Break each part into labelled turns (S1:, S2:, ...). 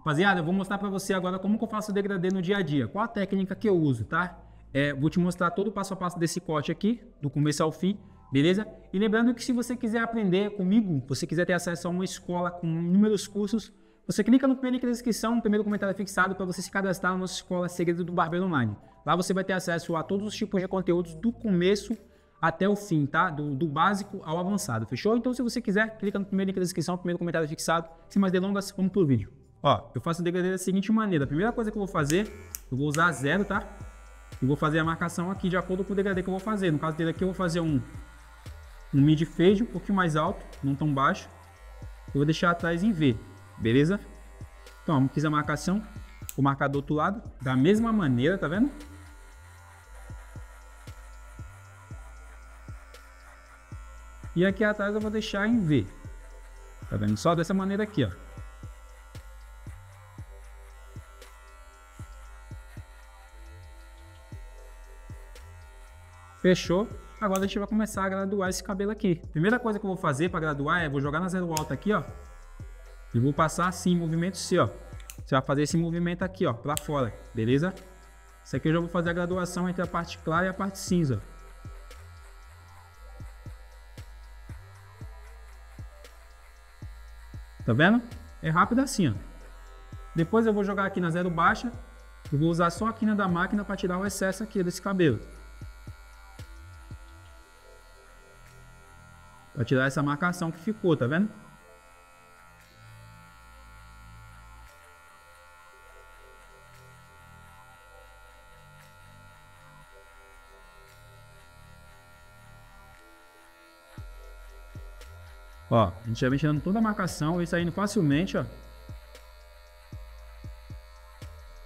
S1: Rapaziada, eu vou mostrar para você agora como que eu faço o degradê no dia a dia. Qual a técnica que eu uso, tá? Vou te mostrar todo o passo a passo desse corte aqui, do começo ao fim, beleza? E lembrando que se você quiser aprender comigo, você quiser ter acesso a uma escola com inúmeros cursos, você clica no primeiro link da descrição, no primeiro comentário fixado, para você se cadastrar na nossa escola Segredo do Barbeiro Online. Lá você vai ter acesso a todos os tipos de conteúdos do começo até o fim, tá? Do básico ao avançado, fechou? Então se você quiser, clica no primeiro link da descrição, primeiro comentário fixado. Sem mais delongas, vamos pro vídeo. Ó, eu faço o degradê da seguinte maneira. A primeira coisa que eu vou fazer, eu vou usar 0, tá? E vou fazer a marcação aqui de acordo com o degradê que eu vou fazer. No caso dele aqui eu vou fazer um mid fade, um pouquinho mais alto, não tão baixo. Eu vou deixar atrás em V, beleza? Então, fiz a marcação, vou marcar do outro lado, da mesma maneira, tá vendo? E aqui atrás eu vou deixar em V, tá vendo? Só dessa maneira aqui, ó. Fechou? Agora a gente vai começar a graduar esse cabelo aqui. Primeira coisa que eu vou fazer para graduar vou jogar na zero alta aqui, ó. E vou passar assim, movimento C, ó. Você vai fazer esse movimento aqui, ó, para fora, beleza? Isso aqui eu já vou fazer a graduação entre a parte clara e a parte cinza. Tá vendo? É rápido assim, ó. Depois eu vou jogar aqui na zero baixa. Eu vou usar só a quina da máquina para tirar o excesso aqui desse cabelo. Para tirar essa marcação que ficou, tá vendo? Ó, a gente já vem tirando toda a marcação, vem saindo facilmente, ó.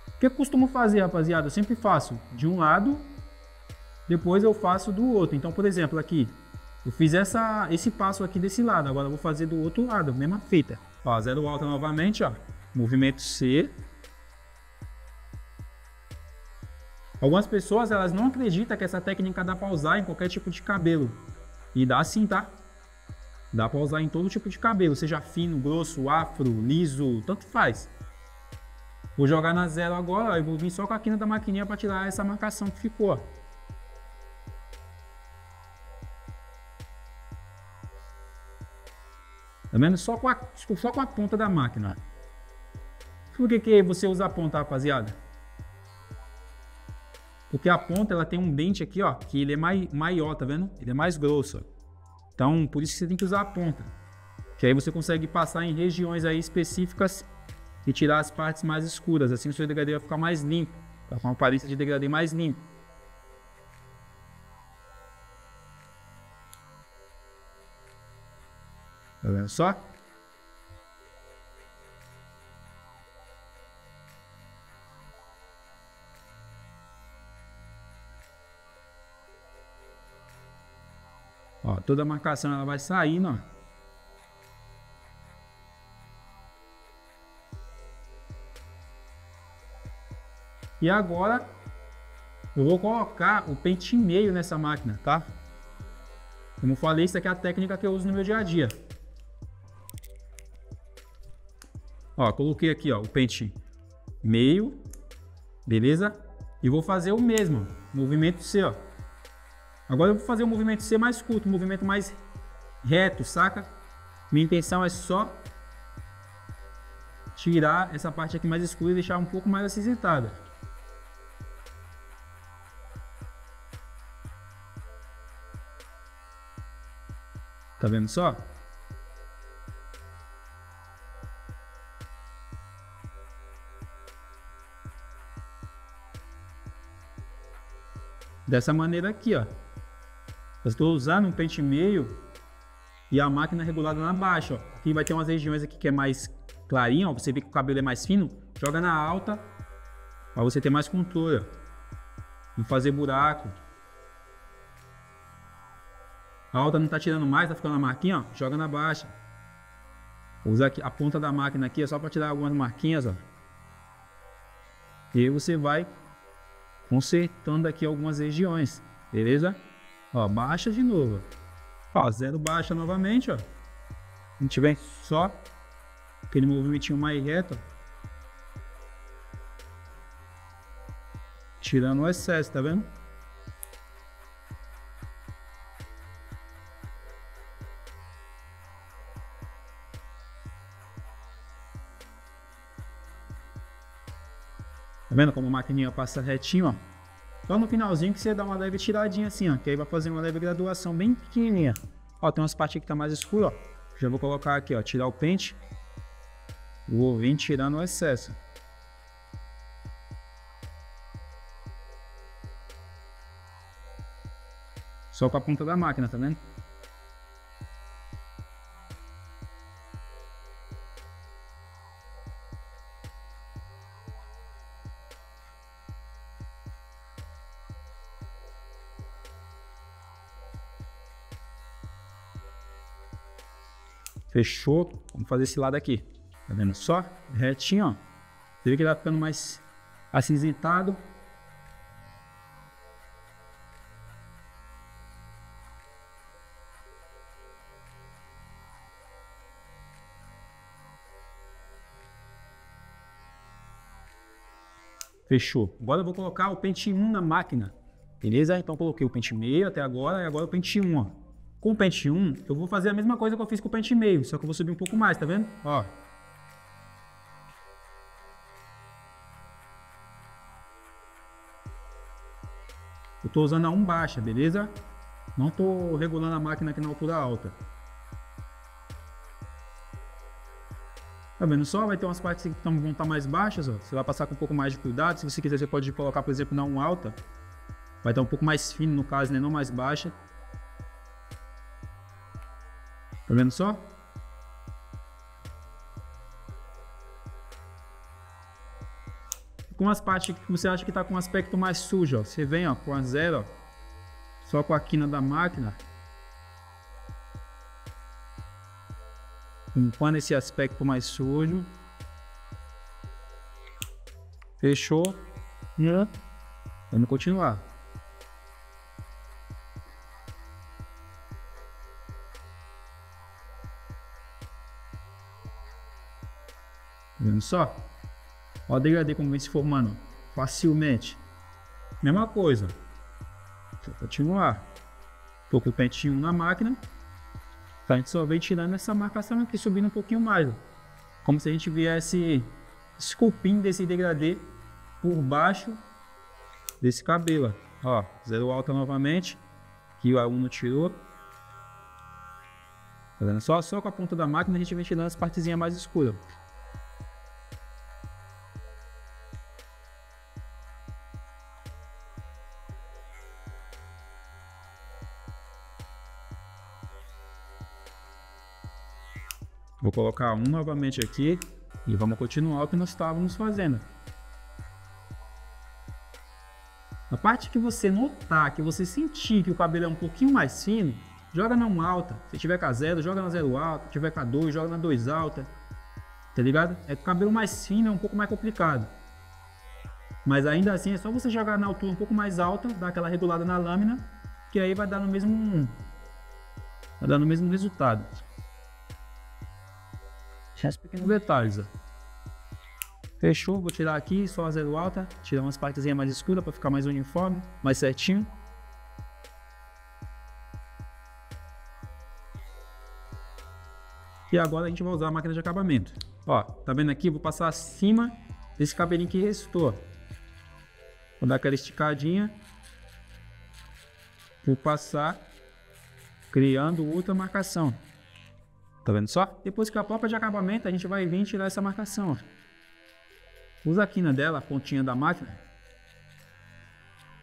S1: O que eu costumo fazer, rapaziada? Eu sempre faço de um lado, depois eu faço do outro. Então, por exemplo, aqui, eu fiz esse passo aqui desse lado, agora eu vou fazer do outro lado, mesma fita. Ó, zero alta novamente, ó, movimento C. Algumas pessoas, elas não acreditam que essa técnica dá pra usar em qualquer tipo de cabelo. E dá sim, tá? Dá pra usar em todo tipo de cabelo, seja fino, grosso, afro, liso, tanto faz. Vou jogar na zero agora, ó, e vou vir só com a quina da maquininha pra tirar essa marcação que ficou, ó. Tá vendo? Só com a ponta da máquina. Por que você usa a ponta, rapaziada? Porque a ponta, ela tem um dente aqui, ó, que ele é maior, tá vendo? Ele é mais grosso, ó. Então, por isso que você tem que usar a ponta. Que aí você consegue passar em regiões aí específicas e tirar as partes mais escuras. Assim o seu degradê vai ficar mais limpo. Vai com uma aparência de degradê mais limpo. Tá vendo só? Ó, toda a marcação ela vai saindo, ó. E agora eu vou colocar o pente em meio nessa máquina, tá? Como eu falei, isso aqui é a técnica que eu uso no meu dia a dia. Ó, coloquei aqui, ó, o pente meio, beleza? E vou fazer o mesmo, movimento C, ó. Agora eu vou fazer o movimento C mais curto, um movimento mais reto, saca? Minha intenção é só tirar essa parte aqui mais escura e deixar um pouco mais acinzentada. Tá vendo só? Dessa maneira aqui, ó. Eu estou usando um pente meio e a máquina regulada na baixa, ó. Aqui vai ter umas regiões aqui que é mais clarinha, ó. Você vê que o cabelo é mais fino, joga na alta para você ter mais controle, ó. Não fazer buraco. A alta não tá tirando mais, tá ficando na marquinha, ó. Joga na baixa. Vou usar aqui a ponta da máquina aqui, só para tirar algumas marquinhas, ó. E aí você vai consertando aqui algumas regiões, beleza? Ó, baixa de novo. Ó, zero baixa novamente, ó. A gente vem só aquele movimentinho mais reto, ó. tirando o excesso, tá vendo? Tá vendo como a maquininha passa retinho, ó? Só no finalzinho que você dá uma leve tiradinha assim, ó. Que aí vai fazer uma leve graduação bem pequenininha. Ó, tem umas partes aqui que tá mais escuro, ó. Já vou colocar aqui, ó. Tirar o pente. Vou vir tirando o excesso. Só com a ponta da máquina, tá vendo? Fechou? Vamos fazer esse lado aqui. Tá vendo só? Retinho, ó. Você vê que ele vai ficando mais acinzentado. Fechou. Agora eu vou colocar o pente 1 na máquina. Beleza? Então coloquei o pente meio até agora e agora o pente 1, ó. Com o pente 1, eu vou fazer a mesma coisa que eu fiz com o pente meio, só que eu vou subir um pouco mais, tá vendo? Ó. Eu tô usando a 1 baixa, beleza? Não tô regulando a máquina aqui na altura alta. Tá vendo só? Vai ter umas partes que vão estar mais baixas, ó. Você vai passar com um pouco mais de cuidado. Se você quiser, você pode colocar, por exemplo, na 1 alta. Vai estar um pouco mais fino no caso, né? Não mais baixa. Tá vendo só? Com as partes que você acha que tá com um aspecto mais sujo, ó. Você vem, ó, com a 0, ó. Só com a quina da máquina. Limpando esse aspecto mais sujo. Fechou. Vamos continuar. Tá vendo só? Ó o degradê como vem se formando facilmente. Mesma coisa. Vou continuar. Tô com o pentinho na máquina. A gente só vem tirando essa marcação aqui, subindo um pouquinho mais. Ó. Como se a gente viesse esculpindo desse degradê por baixo desse cabelo. Ó, 0 alta novamente. Aqui o A1 não tirou. Tá vendo só? Só com a ponta da máquina a gente vem tirando as partezinhas mais escuras. Vou colocar um novamente aqui e vamos continuar o que nós estávamos fazendo. Na parte que você notar, que você sentir que o cabelo é um pouquinho mais fino, joga na 1 alta. Se tiver com a 0, joga na 0 alta. Se tiver com a 2, joga na 2 alta. Tá ligado? É que o cabelo mais fino é um pouco mais complicado. Mas ainda assim é só você jogar na altura um pouco mais alta, dar aquela regulada na lâmina, que aí vai dar no mesmo resultado. Os pequenos detalhes, ó. Fechou, vou tirar aqui só a 0 alta, tirar umas partezinhas mais escuras para ficar mais uniforme, mais certinho. E agora a gente vai usar a máquina de acabamento. Ó, tá vendo aqui? Vou passar acima desse cabelinho que restou. Vou dar aquela esticadinha. Vou passar criando outra marcação. Tá vendo só? Depois que a própria de acabamento, a gente vai vir tirar essa marcação, ó. Usa a quina dela, a pontinha da máquina.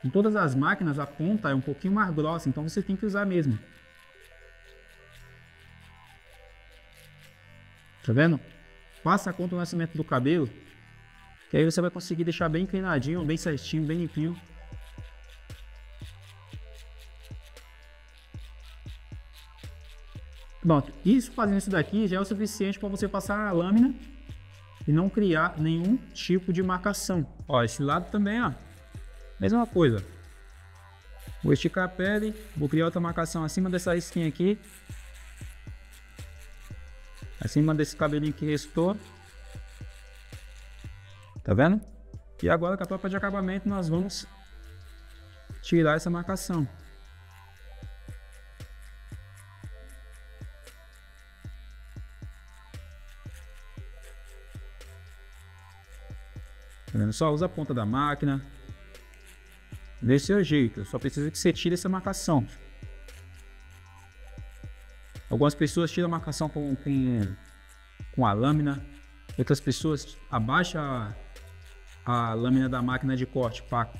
S1: Em todas as máquinas, a ponta é um pouquinho mais grossa, então você tem que usar mesmo. Tá vendo? Passa a conta no nascimento do cabelo, que aí você vai conseguir deixar bem inclinadinho, bem certinho, bem limpinho. Pronto, fazendo isso daqui já é o suficiente para você passar a lâmina e não criar nenhum tipo de marcação. Ó, esse lado também, ó, mesma coisa. Vou esticar a pele, vou criar outra marcação acima dessa risquinha aqui, acima desse cabelinho que restou. Tá vendo? E agora com a tampa de acabamento nós vamos tirar essa marcação. Tá vendo? Só usa a ponta da máquina. Desse seu jeito, só precisa que você tire essa marcação. Algumas pessoas tiram a marcação com a lâmina, outras pessoas abaixam a lâmina da máquina de corte para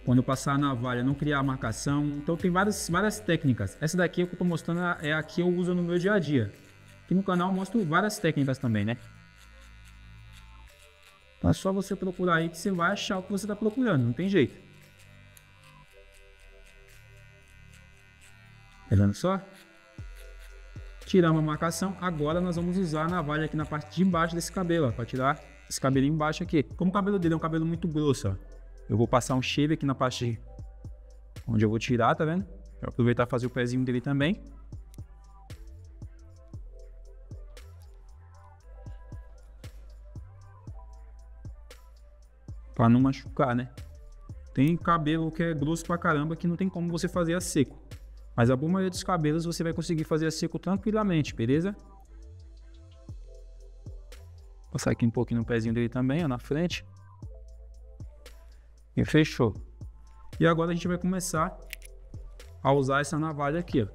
S1: quando passar a navalha não criar a marcação. Então tem várias técnicas. Essa daqui que eu estou mostrando é a que eu uso no meu dia a dia. Aqui no canal eu mostro várias técnicas também, né? Então é só você procurar aí que você vai achar o que você está procurando, não tem jeito. Tá vendo só? Tiramos a marcação, agora nós vamos usar a navalha aqui na parte de baixo desse cabelo, para tirar esse cabelinho embaixo aqui. Como o cabelo dele é um cabelo muito grosso, ó, eu vou passar um shave aqui na parte onde eu vou tirar, tá vendo? Vou aproveitar e fazer o pezinho dele também. Para não machucar, né? Tem cabelo que é grosso pra caramba que não tem como você fazer a seco. Mas a boa maioria dos cabelos você vai conseguir fazer a seco tranquilamente, beleza? Vou passar aqui um pouquinho no pezinho dele também, ó, na frente. E fechou. E agora a gente vai começar a usar essa navalha aqui, ó.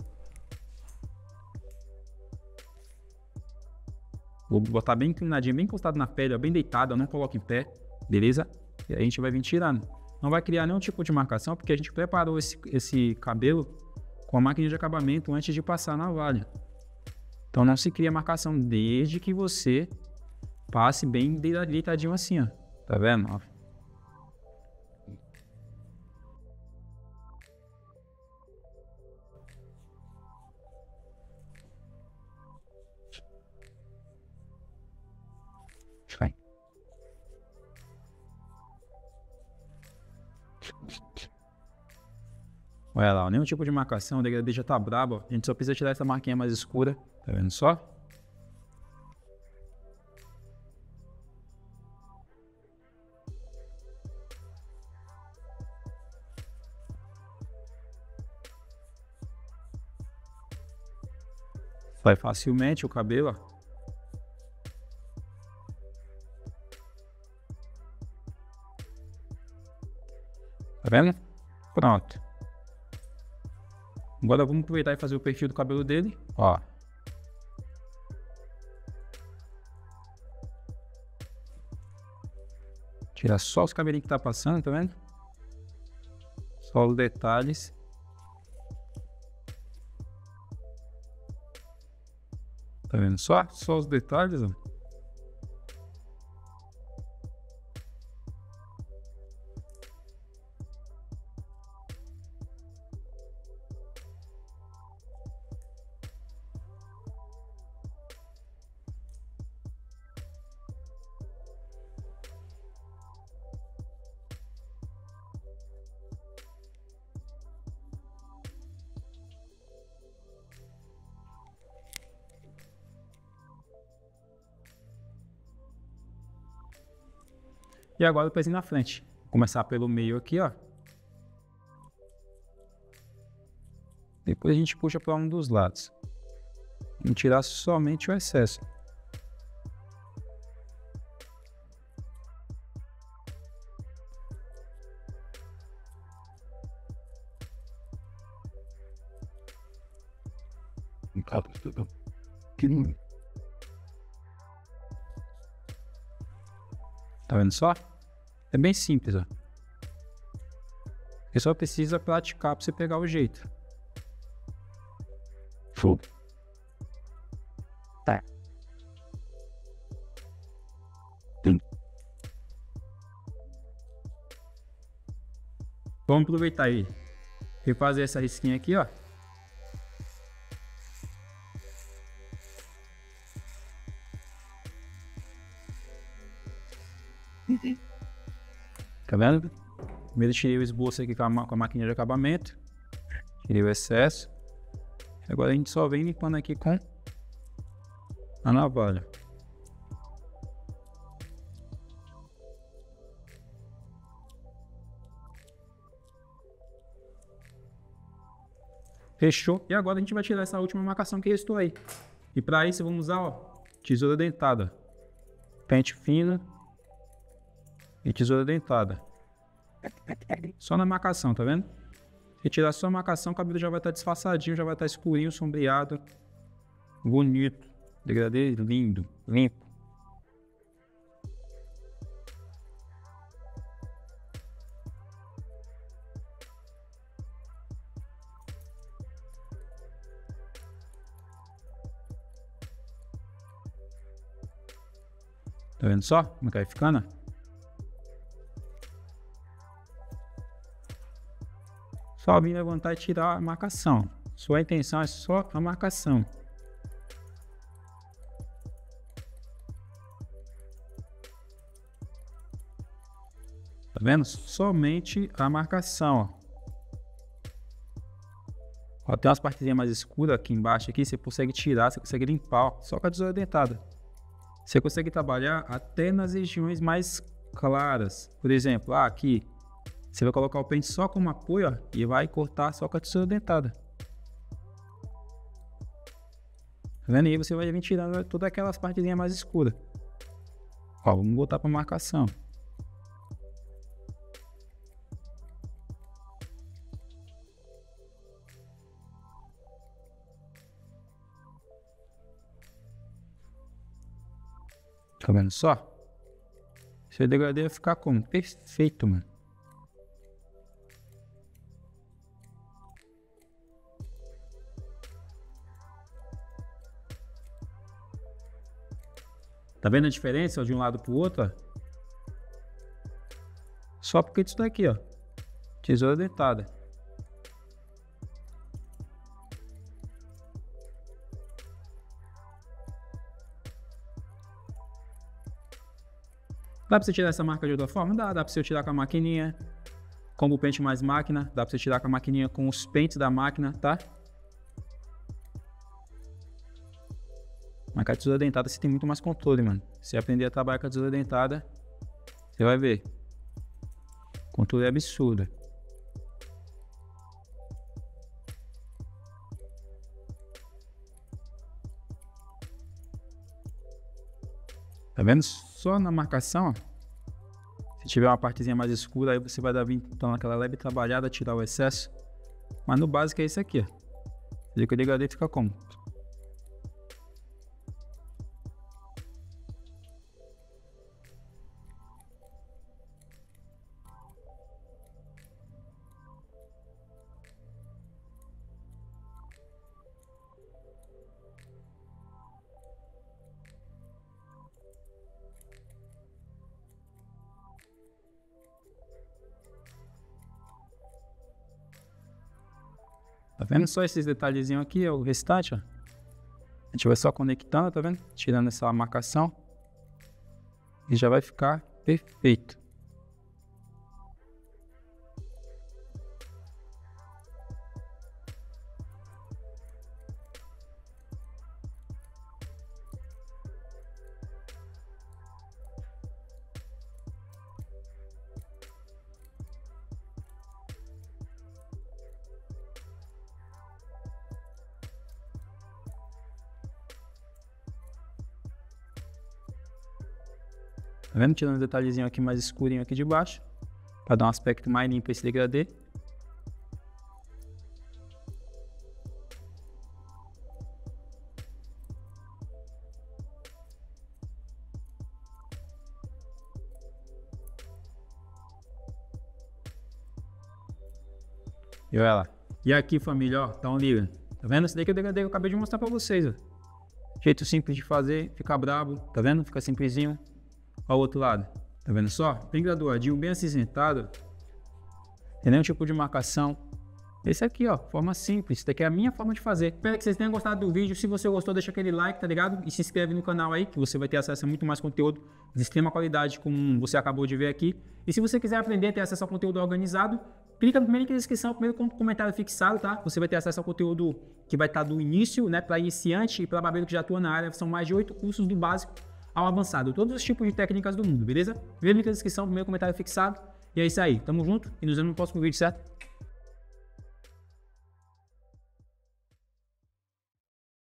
S1: Vou botar bem inclinadinho, bem encostado na pele, ó, bem deitado, ó, não coloque em pé, beleza? E aí a gente vai vir tirando. Não vai criar nenhum tipo de marcação, porque a gente preparou esse cabelo com a máquina de acabamento antes de passar a navalha. Então não se cria marcação desde que você passe bem deitadinho assim, ó. Tá vendo? Ó. Vai. Olha lá, ó, nenhum tipo de marcação, o degradê já tá brabo, ó. A gente só precisa tirar essa marquinha mais escura, tá vendo só? Vai facilmente o cabelo, ó. Tá vendo? Pronto. Agora vamos aproveitar e fazer o perfil do cabelo dele, ó. Tirar só os cabelinhos que tá passando, tá vendo? Só os detalhes. Tá vendo só? Só os detalhes, ó. E agora o pezinho na frente. Vou começar pelo meio aqui, ó. Depois a gente puxa para um dos lados. Vamos tirar somente o excesso. Tá vendo só? É bem simples, ó. Você só precisa praticar para você pegar o jeito. Show. Tá. Vamos aproveitar aí. Refazer essa risquinha aqui, ó. Tá vendo? Primeiro tirei o esboço aqui com a máquina de acabamento. Tirei o excesso. Agora a gente só vem limpando aqui com a navalha. Fechou? E agora a gente vai tirar essa última marcação que restou aí. E para isso vamos usar, ó, tesoura dentada. Pente fino e tesoura dentada. Só na marcação, tá vendo? Se tirar só a marcação, o cabelo já vai estar disfarçadinho, já vai estar escurinho, sombreado. Bonito. Degradê lindo, limpo. Tá vendo só como que vai ficando? Só vir levantar e tirar a marcação. Sua intenção é só a marcação. Tá vendo? Somente a marcação, ó. Tem umas partezinhas mais escuras aqui embaixo, aqui, você consegue tirar, você consegue limpar, ó, só com a tesoura dentada. Você consegue trabalhar até nas regiões mais claras. Por exemplo, aqui, você vai colocar o pente só como apoio, ó, e vai cortar só com a tesoura dentada. Tá vendo? E aí você vai vir tirando todas aquelas partezinhas mais escuras. Ó, vamos voltar para marcação. Tá vendo só? Seu degradê vai ficar como? Perfeito, mano. Tá vendo a diferença ó, de um lado pro outro? Ó? Só porque disso daqui, ó. Tesoura dentada. Dá pra você tirar essa marca de outra forma? Dá pra você tirar com a maquininha, com o pente mais máquina, dá pra você tirar com a maquininha com os pentes da máquina, tá? Mas com a tesoura dentada você tem muito mais controle, mano. Se aprender a trabalhar com a tesoura dentada, você vai ver. O controle é absurdo. Tá vendo? Só na marcação, ó. Se tiver uma partezinha mais escura, aí você vai dar então aquela leve trabalhada, tirar o excesso. Mas no básico é isso aqui, ó. Você que o degradê fica como? Tá vendo só esses detalhezinhos aqui, é o restante, ó. A gente vai só conectando, tá vendo? Tirando essa marcação. E já vai ficar perfeito. Tá vendo? Tirando um detalhezinho aqui mais escurinho aqui de baixo. Para dar um aspecto mais limpo esse degradê. E olha lá. E aqui, família, ó, tá um liga. Tá vendo? Esse daqui é o degradê que eu acabei de mostrar pra vocês, ó. Jeito simples de fazer, fica brabo, tá vendo? Fica simplesinho. Ó o outro lado. Tá vendo só? Bem graduadinho, bem acinzentado. Tem nenhum tipo de marcação. Esse aqui, ó, forma simples. Isso daqui é a minha forma de fazer. Espero que vocês tenham gostado do vídeo. Se você gostou, deixa aquele like, tá ligado? E se inscreve no canal aí, que você vai ter acesso a muito mais conteúdo de extrema qualidade, como você acabou de ver aqui. E se você quiser aprender a ter acesso ao conteúdo organizado, clica no primeiro link da descrição, primeiro comentário fixado, tá? Você vai ter acesso ao conteúdo que vai estar do início, né, para iniciante e para barbeiro que já atua na área. São mais de 8 cursos do básico ao avançado. Todos os tipos de técnicas do mundo, beleza? Primeiro link da descrição, primeiro comentário fixado. E é isso aí. Tamo junto e nos vemos no próximo vídeo, certo?